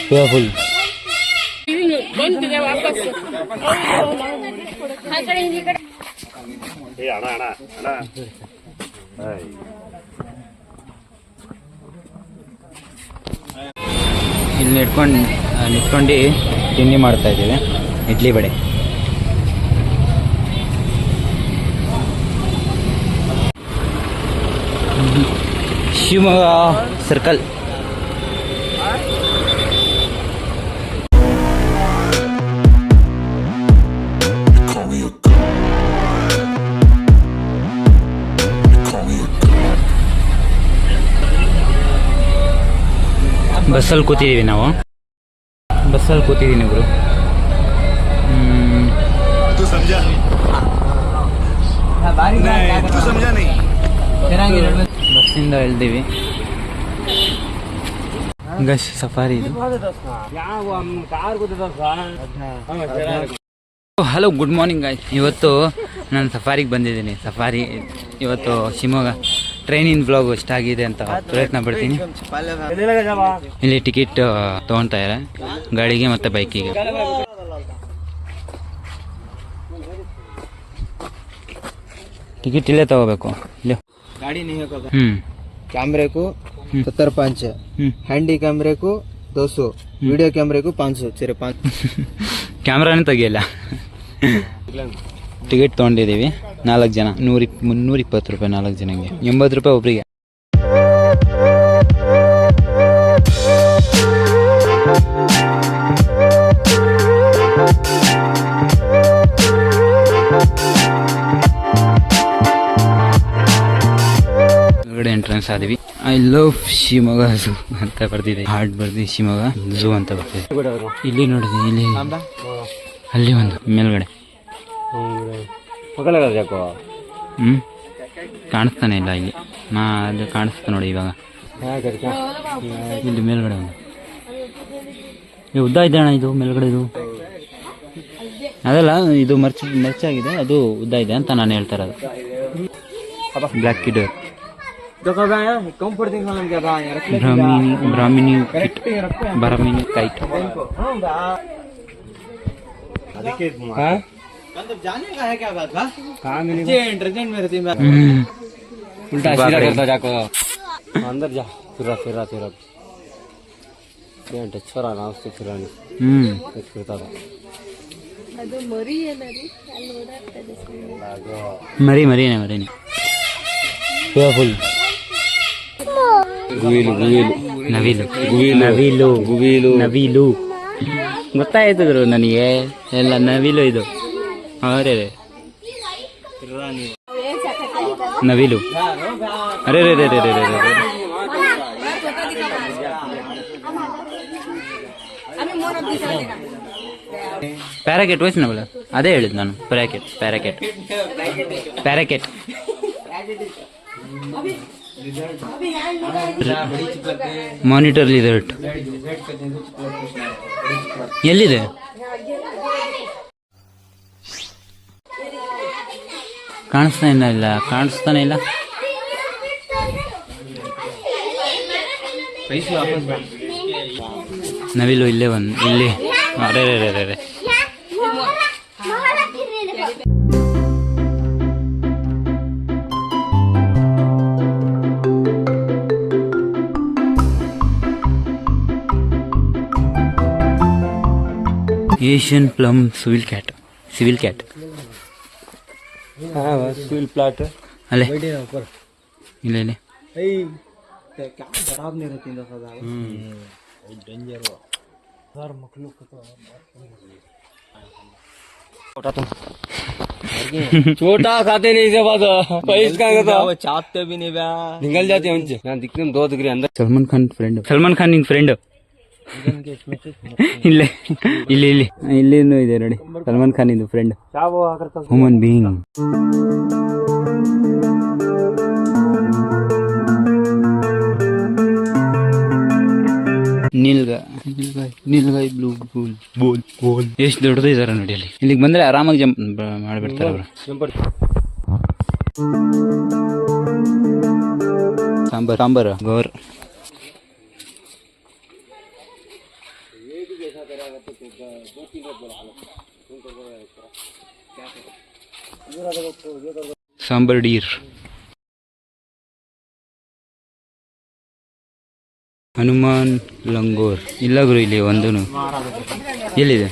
Full ಬಂದಿದೆ ವಾಪಸ್ ಆ ಕಡೆ ಈ ಕಡೆ ಇಲ್ಲಿ ನಿಂತ್ಕೊಂಡು ತಿಂಡಿ ಮಾಡ್ತಾ ಇದ್ದೀವಿ. ಇಡ್ಲಿ ಬಡೆ. ಶಿವಮೊಗ್ಗ ಸರ್ಕಲ್. ಬಸ್ಸಲ್ಲಿ ಕೂತಿದ್ದೀವಿ ನಾವು. ಬಸ್ಸಲ್ಲಿ ಕೂತಿದ್ದೀನಿ ಇಬ್ರು. ಬಸ್ಸಿಂದ ಇಳ್ದೀವಿ. ಗಶ್ ಸಫಾರಿ ಇದು. Hello, good morning guys. ಇವತ್ತು ನಾನು ಸಫಾರಿಗೆ ಬಂದಿದ್ದೀನಿ. ಸಫಾರಿ ಇವತ್ತು ಶಿವಮೊಗ್ಗ ಟ್ರೈನಿನ ಬ್ಲಾಗ್ ಎಷ್ಟಾಗಿದೆ ಅಂತ ಪ್ರಯತ್ನ ಪಡ್ತೀನಿ. ಇಲ್ಲಿ ಟಿಕೆಟ್ ತೊಗೊಳ್ತಾ ಇದ್ದಾರೆ ಗಾಡಿಗೆ ಮತ್ತು ಬೈಕಿಗೆ. टिकट इले तगोबेकु गाड़ी नहीं होगा। कैमरे को 75, हैंडी कैमरे को 200, वीडियो कैमरे को 500 सिर्फ 5 कैमराನೇ ತೆಗಿಯಲ್ಲ. ಟಿಕೆಟ್ ತಗೊಂಡಿದ್ದೀವಿ 4 ಜನ. 320 ರೂಪಾಯಿ 4 ಜನಕ್ಕೆ, 80 ರೂಪಾಯಿ ಒಬ್ಬರಿಗೆ. ಎಂಟ್ರೆನ್ಸ್ ಆದ್ವಿ. ಐ ಲವ್ ಶಿವಮೊಗ್ಗ ಝೂ ಅಂತ ಬರ್ದಿದೆ. ಹಾರ್ಟ್ ಬರ್ದಿ ಶಿವಮೊಗ್ಗ ಝೂ ಅಂತ ಬರ್ತಿದೆ. ಇಲ್ಲಿ ನೋಡಿದೆ, ಇಲ್ಲಿ ಅಲ್ಲಿ ಒಂದು ಮೇಲ್ಗಡೆ ಕಾಣಿಸ್ತಾನೆ ಇಲ್ಲ. ಇಲ್ಲಿ ಅಲ್ಲಿ ಕಾಣಿಸ್ತಾ ನೋಡಿ ಇವಾಗ. ಇಲ್ಲಿ ಮೇಲ್ಗಡೆ ಒಂದು ಉದ್ದ ಇದೆ ಅಣ್ಣ. ಇದು ಮೇಲ್ಗಡೆ ಇದು ಅದಲ್ಲ, ಇದು ಮರ್ಚಾಗಿದೆ. ಅದು ಉದ್ದ ಇದೆ ಅಂತ ನಾನು ಹೇಳ್ತಾ ಇರೋದು. ಬ್ಲ್ಯಾಕ್ ಕಿಡ್ ब्राह्मणी काइट. उल्टा सीधा करता जाको अंदर जा. फिरा छोरा ना उससे फिरानी फिरता था. मरी फुल ನವಿಲು ಗೊತ್ತಾಯ್ತದ್ರು ನನಗೆ ಎಲ್ಲ. ನವಿಲು ಇದು. ಅವರೇ ನವಿಲು. ಅರೆ ಪ್ಯಾರಾಕೆಟ್ ವಯಸ್ಸು ನವಲ ಅದೇ ಹೇಳಿದ್ ನಾನು. ಪ್ಯಾರಾಕೆಟ್ ಮಾನಿಟರ್ ರಿಸಲ್ಟ್ ಎಲ್ಲಿದೆ? ಕಾಣಿಸ್ತಾನೆ ಇಲ್ಲ. ನವಿಲು ಇಲ್ಲೇ ಒಂದು ಇಲ್ಲಿ. ಅರೆ एशियन प्लम सिविल कैट. हाँ सिविल प्लाट अले इले खराब नहीं रहती डेंजर सर मखलूक छोटा खाते नहीं से बात पैसा का वो चापते भी नहीं बा निकल जाते हैं उनसे. ना दिखने में 2 डिग्री अंदर. सलमान खान फ्रेंड ಇಲ್ಲೇನು ಇದೆ ನೋಡಿ. ಸಲ್ಮಾನ್ ಖಾನ್ ಇದು friend. Human being. Nilgai blue bull ಎಷ್ಟು ದೊಡ್ಡದು ಇದಾರೆ ನೋಡಿ. ಅಲ್ಲಿ ಇಲ್ಲಿಗೆ ಬಂದ್ರೆ ಆರಾಮಾಗಿ ಜಂಪ್ ಮಾಡಿಬಿಡ್ತಾರೆ ಅವರು. ಸಾಂಬಾರ್ ಗೌರ್ सांबर डीर ಹನುಮಾನ್ ಲಂಗೋರ್ ಇಲ್ಲ ಗುರು ಇಲ್ಲಿ ಒಂದೂ ಎಲ್ಲಿದೆ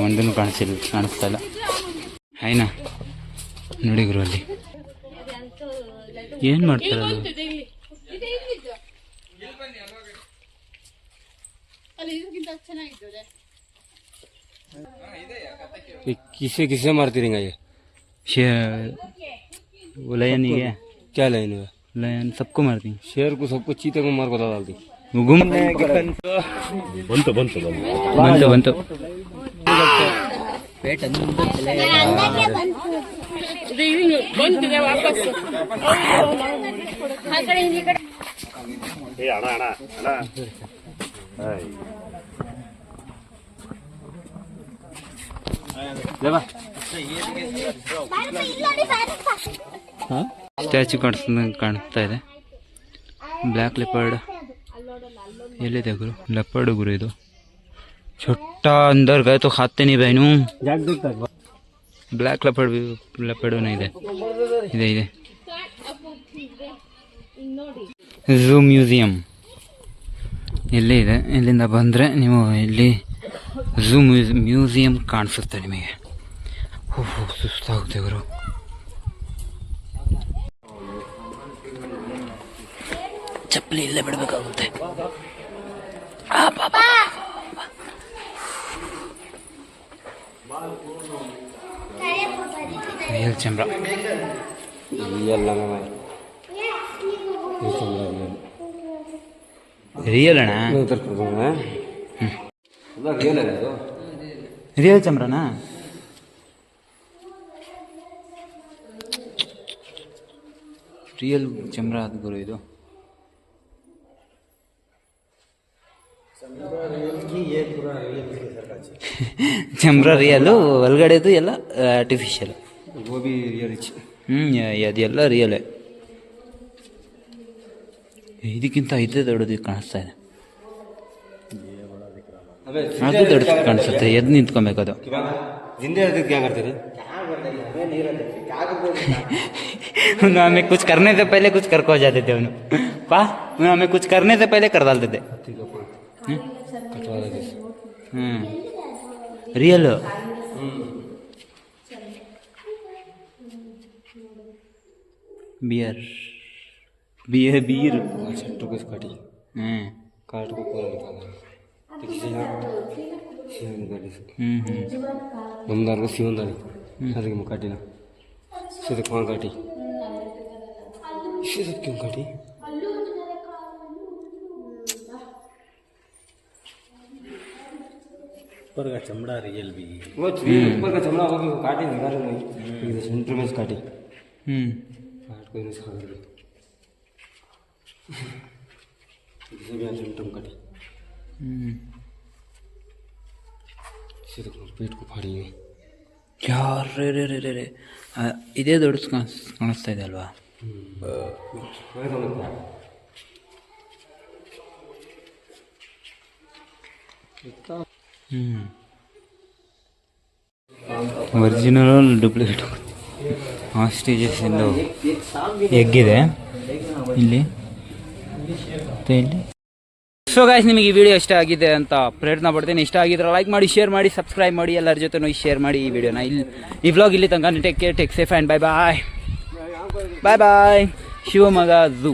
ಒಂದೂ ಕಾಣಿಸ್ತಾ ಇಲ್ಲ ಆಯ್ನಾ ನೋಡಿ ಗುರು ಅಲ್ಲಿ ಏನು ಮಾಡ್ತಾರೆ ಅದು किसे किसे मारती रहेंगे वो लयन ही है क्या लाइन है लयन सबको मारती शेर को सबको चीते को मार को डालती घूम ಬಂತು ಸ್ಟ್ಯಾಚು ಕಾಣಿಸ್ತಾ ಇದೆ ಬ್ಲ್ಯಾಕ್ ಲೆಪರ್ಡ್ ಎಲ್ಲಿದೆ ಗುರು ಲೆಪರ್ಡ್ ಗುರು ಇದು छोटा अंदर गए तो खाते नहीं बहनू ब्लैक लेपर्ड नहीं ಇದೆ ಝೂ ಮ್ಯೂಸಿಯಂ ಇಲ್ಲೇ ಇದೆ ಇಲ್ಲಿಂದ ಬಂದರೆ ನೀವು ಇಲ್ಲಿ ಝೂ ಮ್ಯೂಸಿಯಂ ಕಾಣಿಸುತ್ತೆ ನಿಮಗೆ ಸುಸ್ತಾಗುತ್ತೆ ಗುರು ಚಪ್ಪಲಿ ಇಲ್ಲೇ ಬಿಡಬೇಕಾಗುತ್ತೆ ರಿಯಲ್ ಚಂದ್ರ ರಿಯಲ್ ಅಣ್ಣ ರಿಯಲ್ ಚಂದ್ರನಾ ರಿಯಲ್ ಚಂದ್ರ ಅದು ಗುರು ಇದು ಚಂದ್ರ ರಿಯಲು ಒಳಗಡೆದು ಎಲ್ಲ ಆರ್ಟಿಫಿಷಿಯಲ್ ಅದೆಲ್ಲ ರಿಯಲೇ ಇದಕ್ಕಿಂತ ಇದೇ ದೊಡ್ಡದು ಕಾಣಿಸ್ತಾ ಇದೆ ಅದು ದೊಡ್ಡದು ಕಾಣಿಸುತ್ತೆ ಎದ್ದು ನಿಂತ್ಕೊಬೇಕು ಅದು हमें कुछ करने से पहले कुछ करके हो जाते थे पा हमें कुछ करने से पहले कर डालते थे रियल बियर बियर बियर छट्टू को काटी काट को पूरा निकाला नमदार को सीवंदारी ಅದಕ್ಕೆ ಕಾಟಿನ ಸೀದಾ ಕೌನ್ ಕಾಟಿ इसे सब क्यों काटी ऊपर का चमड़ा रियल भी वो ऊपर का चमड़ा वो काटी निकाल नहीं सेंटर में काटी काट को इन्हें खा गई इसे भी सेंटर में काटी सीधे पेट को फाड़ी है ಯಾರು ರೇ ಇದೇ ದೊಡ್ಡ ಕಾಣಿಸ್ತಾ ಇದೆ ಅಲ್ವಾ ಒರಿಜಿನಲ್ ಡೂಪ್ಲಿಕೇಟ್ ಆಸ್ಟೇಜಸ್ ಇಂದು ಎಗ್ಗಿದೆ ಇಲ್ಲಿ ಸೊ ಗಾಯ್ಸ್ ನಿಮಗೆ ಈ ವಿಡಿಯೋ ಇಷ್ಟ ಆಗಿದೆ ಅಂತ ಪ್ರಯತ್ನ ಪಡ್ತೀನಿ ಇಷ್ಟ ಆಗಿದ್ರೆ ಲೈಕ್ ಮಾಡಿ ಶೇರ್ ಮಾಡಿ ಸಬ್ಸ್ಕ್ರೈಬ್ ಮಾಡಿ ಎಲ್ಲರ ಜೊತೆ ಶೇರ್ ಮಾಡಿ ಈ ವಿಡಿಯೋನ ಈ ವ್ಲಾಗ್ ಇಲ್ಲಿ ತನಕ take care take safe and bye bye Shivamogga zoo